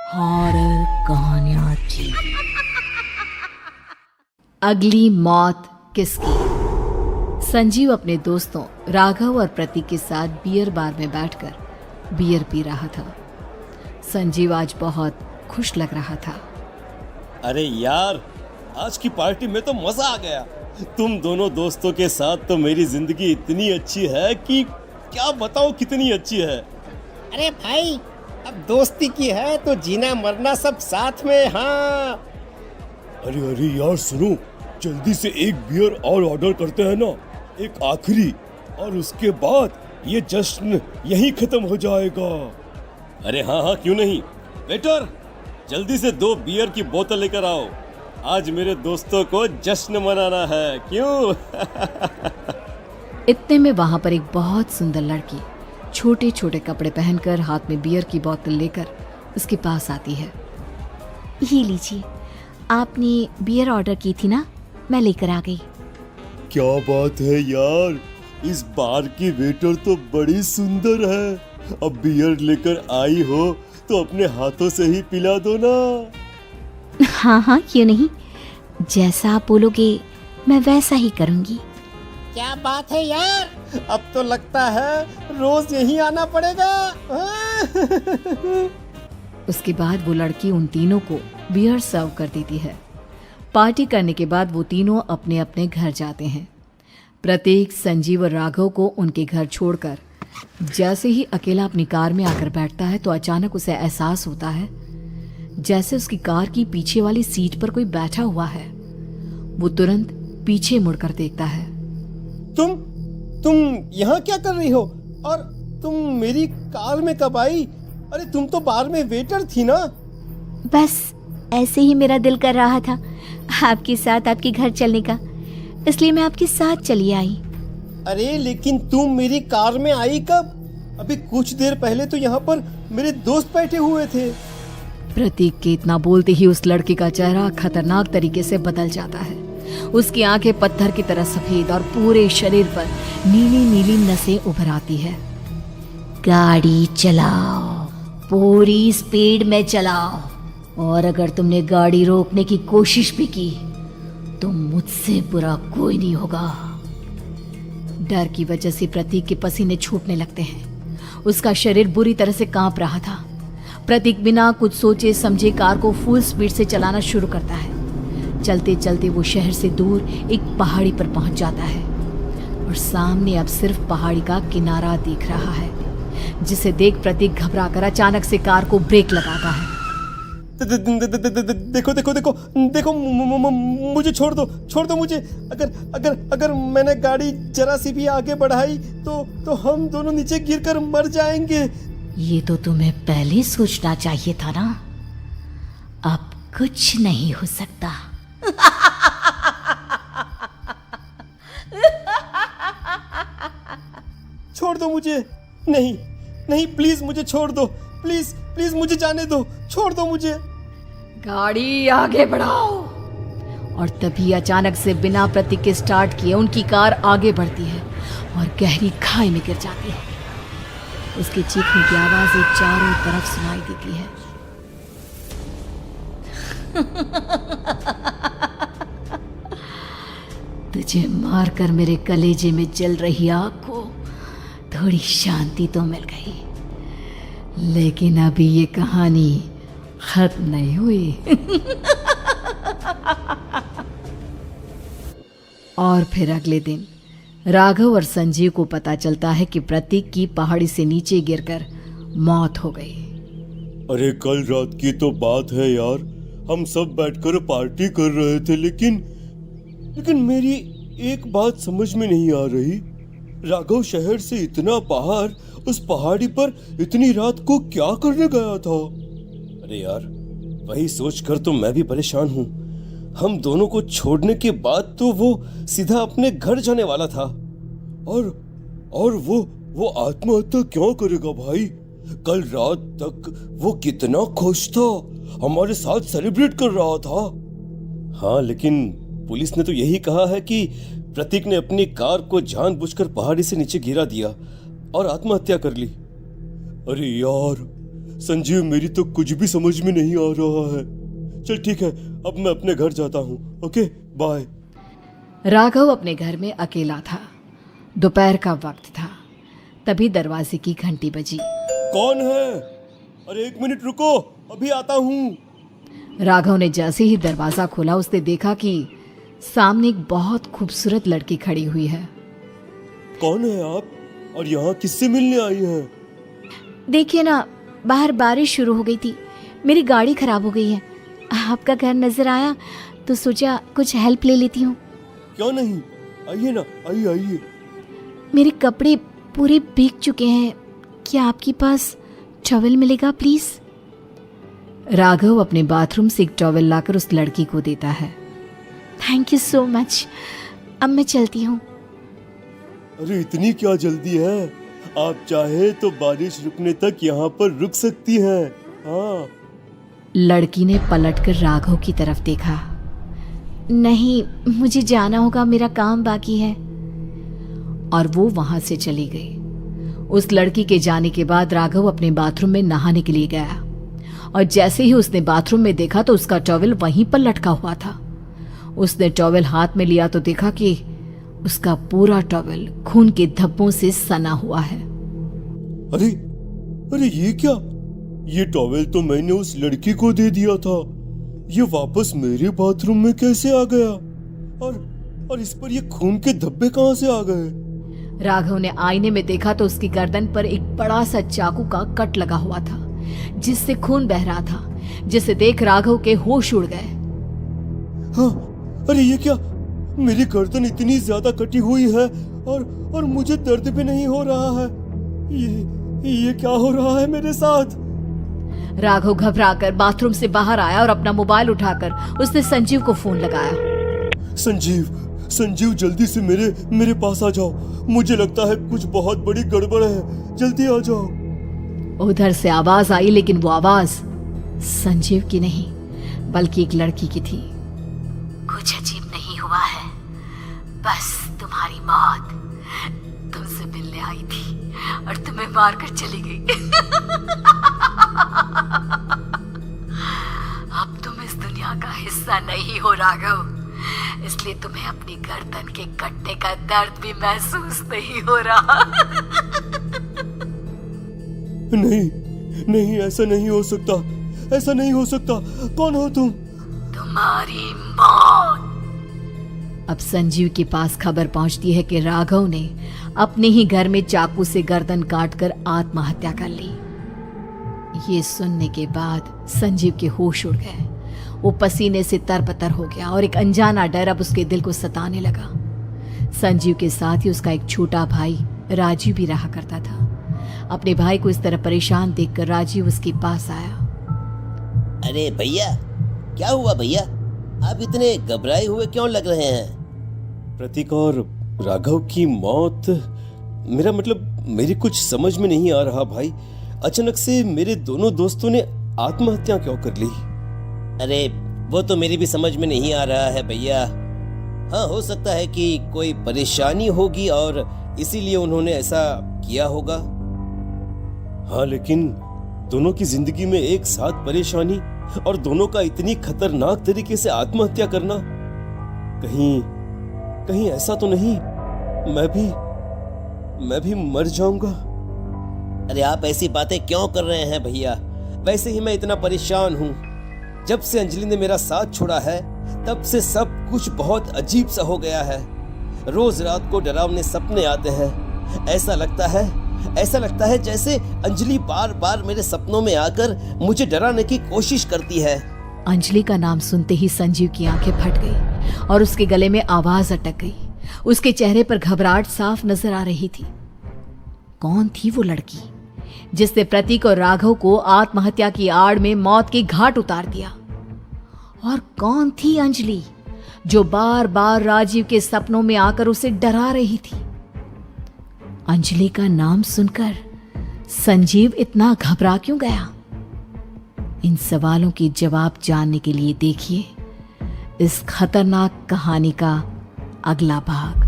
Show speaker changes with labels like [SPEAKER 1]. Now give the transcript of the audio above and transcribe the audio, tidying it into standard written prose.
[SPEAKER 1] Horror कहानियां TV. अगली मौत किसकी? संजीव अपने दोस्तों राघव और प्रतीक के साथ बियर बार में बैठकर बियर पी रहा था। संजीव आज बहुत खुश लग रहा था।
[SPEAKER 2] अरे यार, आज की पार्टी में तो मजा आ गया। तुम दोनों दोस्तों के साथ तो मेरी जिंदगी इतनी अच्छी है कि क्या बताओ कितनी अच्छी है।
[SPEAKER 3] अरे भाई, अब दोस्ती की है तो जीना मरना सब साथ में। हाँ
[SPEAKER 2] अरे यार सुनो, जल्दी से एक बियर और ऑर्डर करते हैं ना, एक आखिरी, और उसके बाद ये जश्न यहीं खत्म हो जाएगा। अरे हाँ, क्यों नहीं। वेटर, जल्दी से 2 बियर की बोतल लेकर आओ। आज मेरे दोस्तों को जश्न मनाना है, क्यों?
[SPEAKER 1] इतने में वहां पर एक बहुत सुंदर लड़की छोटे छोटे कपड़े पहनकर हाथ में बियर की बोतल लेकर उसके पास आती है।
[SPEAKER 4] ये लीजिए, आपने बियर ऑर्डर की थी ना, मैं लेकर आ गई।
[SPEAKER 2] क्या बात है यार, इस बार की वेटर तो बड़ी सुंदर है। अब बियर लेकर आई हो तो अपने हाथों से ही पिला दो ना।
[SPEAKER 4] हाँ, क्यों नहीं, जैसा आप बोलोगे मैं वैसा ही करूँगी।
[SPEAKER 3] क्या बात है यार, अब तो लगता है रोज यहीं आना पड़ेगा।
[SPEAKER 1] उसके बाद वो लड़की उन तीनों को बियर सर्व कर देती है। पार्टी करने के बाद वो तीनों अपने अपने घर जाते हैं। प्रतीक, संजीव और राघव को उनके घर छोड़कर जैसे ही अकेला अपनी कार में आकर बैठता है तो अचानक उसे एहसास होता है जैसे उसकी कार की पीछे वाली सीट पर कोई बैठा हुआ है। वो तुरंत पीछे मुड़कर देखता है।
[SPEAKER 3] तुम यहाँ क्या कर रही हो? और तुम मेरी कार में कब आई? अरे तुम तो बार में वेटर थी ना।
[SPEAKER 4] बस ऐसे ही मेरा दिल कर रहा था आपके साथ आपके घर चलने का, इसलिए मैं आपके साथ चली आई।
[SPEAKER 3] अरे लेकिन तुम मेरी कार में आई कब? अभी कुछ देर पहले तो यहाँ पर मेरे दोस्त बैठे हुए थे।
[SPEAKER 1] प्रतीक के इतना बोलते ही उस लड़के का चेहरा खतरनाक तरीके से बदल जाता है। उसकी आंखें पत्थर की तरह सफेद और पूरे शरीर पर नीली नीली नसें उभर आती है।
[SPEAKER 4] गाड़ी चलाओ, पूरी स्पीड में चलाओ, और अगर तुमने गाड़ी रोकने की कोशिश भी की तो मुझसे बुरा कोई नहीं होगा।
[SPEAKER 1] डर की वजह से प्रतीक के पसीने छूटने लगते हैं। उसका शरीर बुरी तरह से कांप रहा था। प्रतीक बिना कुछ सोचे समझे कार को फुल स्पीड से चलाना शुरू करता है। चलते चलते वो शहर से दूर एक पहाड़ी पर पहुंच जाता है और सामने अब सिर्फ पहाड़ी का किनारा दिख रहा है, जिसे देख प्रतीक घबराकर अचानक से कार को ब्रेक लगाता है।
[SPEAKER 3] देखो, मुझे छोड़ दो मुझे। अगर मैंने गाड़ी जरा सी भी आगे बढ़ाई तो हम दोनों नीचे गिरकर मर जाएंगे।
[SPEAKER 4] ये तो तुम्हें पहले सोचना चाहिए था ना। अब कुछ नहीं हो सकता।
[SPEAKER 3] छोड़ दो मुझे। नहीं, प्लीज मुझे छोड़ दो। प्लीज मुझे जाने दो। छोड़ दो मुझे।
[SPEAKER 1] गाड़ी आगे बढ़ाओ। और तभी अचानक से बिना प्रतीक के स्टार्ट किए उनकी कार आगे बढ़ती है और गहरी खाई में गिर जाती है। उसके चीखने की आवाजें चारों तरफ सुनाई देती है। तुझे मारकर मेरे कलेजे में जल रही आग को थोड़ी शांति तो मिल गई, लेकिन अभी ये कहानी खत्म नहीं हुई। और फिर अगले दिन राघव और संजीव को पता चलता है कि प्रतीक की पहाड़ी से नीचे गिरकर मौत हो गई।
[SPEAKER 2] अरे कल रात की तो बात है यार, हम सब बैठकर पार्टी कर रहे थे, लेकिन मेरी एक बात समझ में नहीं आ रही। राघव शहर से इतना बाहर उस पहाड़ी पर इतनी रात को क्या करने गया था? अरे यार, वही सोचकर तो मैं भी परेशान हूँ। हम दोनों को छोड़ने के बाद तो वो सीधा अपने घर जाने वाला था, और वो आत्महत्या क्यों करेगा भाई? कल रात तक वो कितना खुश था, हमारे साथ सेलिब्रेट कर रहा था। हाँ, लेकिन पुलिस ने तो यही कहा है कि प्रतीक ने अपनी कार को जानबूझकर पहाड़ी से नीचे गिरा दिया और आत्महत्या कर ली। अरे यार, संजीव, मेरी तो कुछ भी समझ में नहीं आ रहा है। चल ठीक है, अब मैं अपने घर जाता हूँ। Okay, bye.
[SPEAKER 1] राघव अपने घर में अकेला था। दोपहर का वक्त था। तभी दरवाजे की घंटी बजी।
[SPEAKER 2] कौन है? अरे 1 मिनट रुको, अभी आता हूँ।
[SPEAKER 1] राघव ने जैसे ही दरवाजा खोला उसने देखा कि सामने एक बहुत खूबसूरत लड़की खड़ी हुई है।
[SPEAKER 2] कौन है आप और यहाँ किससे मिलने आई हैं?
[SPEAKER 4] देखिए ना, बाहर बारिश शुरू हो गई थी, मेरी गाड़ी खराब हो गई है। आपका घर नजर आया तो सोचा कुछ हेल्प ले लेती हूँ।
[SPEAKER 2] क्यों नहीं, आइए ना, आइए आइए।
[SPEAKER 4] मेरे कपड़े पूरे भीग चुके हैं, क्या आपके पास टॉवल मिलेगा प्लीज?
[SPEAKER 1] राघव अपने बाथरूम से एक टॉवल लाकर उस लड़की को देता है।
[SPEAKER 4] थैंक यू सो मच, अब मैं चलती हूँ।
[SPEAKER 2] अरे इतनी क्या जल्दी है? आप चाहे तो बारिश रुकने तक यहाँ पर रुक सकती हैं। हाँ।
[SPEAKER 1] लड़की ने पलटकर राघव की तरफ देखा।
[SPEAKER 4] नहीं, मुझे जाना होगा, मेरा काम बाकी है।
[SPEAKER 1] और वो वहां से चली गई। उस लड़की के जाने के बाद राघव अपने बाथरूम में नहाने के लिए गया और जैसे ही उसने बाथरूम में देखा तो उसका टॉवल वहीं पर लटका हुआ था। उसने टॉवल हाथ में लिया तो देखा कि उसका पूरा टॉवल खून के धब्बों से सना हुआ है।
[SPEAKER 2] अरे अरे ये क्या? ये टॉवल तो मैंने उस लड़की को दे दिया था। ये वापस मेरे बाथरूम में कैसे आ गया? और इस पर ये खून के धब्बे कहां से आ गए?
[SPEAKER 1] राघव ने आईने में देखा तो उसकी गर्दन पर एक बड़ा सा चाकू का कट लगा हुआ था जिससे खून बह रहा था, जिसे देख राघव के होश उड़ गए।
[SPEAKER 2] हाँ, अरे ये क्या? मेरी गर्दन इतनी ज्यादा कटी हुई है और मुझे दर्द भी नहीं हो रहा है। ये क्या हो रहा है मेरे साथ?
[SPEAKER 1] राघव घबराकर बाथरूम से बाहर आया और अपना मोबाइल उठाकर उसने संजीव को फोन लगाया।
[SPEAKER 2] संजीव जल्दी से मेरे पास आ जाओ। मुझे लगता है कुछ बहुत बड़ी गड़बड़ है, जल्दी आ जाओ।
[SPEAKER 1] उधर से आवाज आई, लेकिन वो आवाज संजीव की नहीं बल्कि एक लड़की की थी।
[SPEAKER 4] कुछ अजीब नहीं हुआ है, बस तुम्हारी मौत तुमसे मिलने आई थी और तुम्हें मारकर चली गई। अब तुम इस दुनिया का हिस्सा नहीं हो राघव, इसलिए तुम्हें अपनी गर्दन के कटने का दर्द भी महसूस नहीं हो रहा।
[SPEAKER 2] नहीं, ऐसा नहीं हो सकता, ऐसा नहीं हो सकता। कौन हो तुम?
[SPEAKER 4] तुम्हारी मौत।
[SPEAKER 1] अब संजीव के पास खबर पहुंचती है कि राघव ने अपने ही घर में चाकू से गर्दन काटकर आत्महत्या कर ली। ये सुनने के बाद संजीव के होश उड़ गए। वो पसीने से तरबतर हो गया और एक अनजाना डर अब उसके दिल को सताने लगा। संजीव के साथ ही उसका एक छोटा भाई राजीव भी रहा करता था। अपने भाई को इस तरह परेशान देखकर राजीव उसके पास आया।
[SPEAKER 5] अरे भैया, क्या हुआ भैया? आप इतने घबराए हुए क्यों लग रहे हैं?
[SPEAKER 2] प्रतीक और राघव की मौत, मेरा मतलब मेरी कुछ समझ में नहीं आ रहा भाई। अचानक से मेरे दोनों दोस्तों ने आत्महत्या क्यों कर ली?
[SPEAKER 5] अरे वो तो मेरी भी समझ में नहीं आ रहा है भैया। हाँ, हो सकता है कि कोई परेशानी होगी और इसीलिए उन्होंने ऐसा किया होगा।
[SPEAKER 2] हाँ, लेकिन दोनों की जिंदगी में एक साथ परेशानी और दोनों का इतनी खतरनाक तरीके से आत्महत्या करना, कहीं ऐसा तो नहीं मैं भी मर जाऊंगा?
[SPEAKER 5] अरे आप ऐसी बातें क्यों कर रहे हैं भैया? वैसे ही मैं इतना परेशान हूँ। जब से अंजलि ने मेरा साथ छोड़ा है तब से सब कुछ बहुत अजीब सा हो गया है। रोज रात को डरावने सपने आते हैं। ऐसा लगता है जैसे अंजलि बार बार मेरे सपनों में आकर मुझे डराने की कोशिश करती है।
[SPEAKER 1] अंजलि का नाम सुनते ही संजीव की आंखें फट गई और उसके गले में आवाज अटक गई। उसके चेहरे पर घबराहट साफ नजर आ रही थी। कौन थी वो लड़की जिसने प्रतीक और राघव को आत्महत्या की आड़ में मौत के घाट उतार दिया? और कौन थी अंजलि जो बार बार राजीव के सपनों में आकर उसे डरा रही थी? अंजलि का नाम सुनकर संजीव इतना घबरा क्यों गया? इन सवालों के जवाब जानने के लिए देखिए इस खतरनाक कहानी का अगला भाग।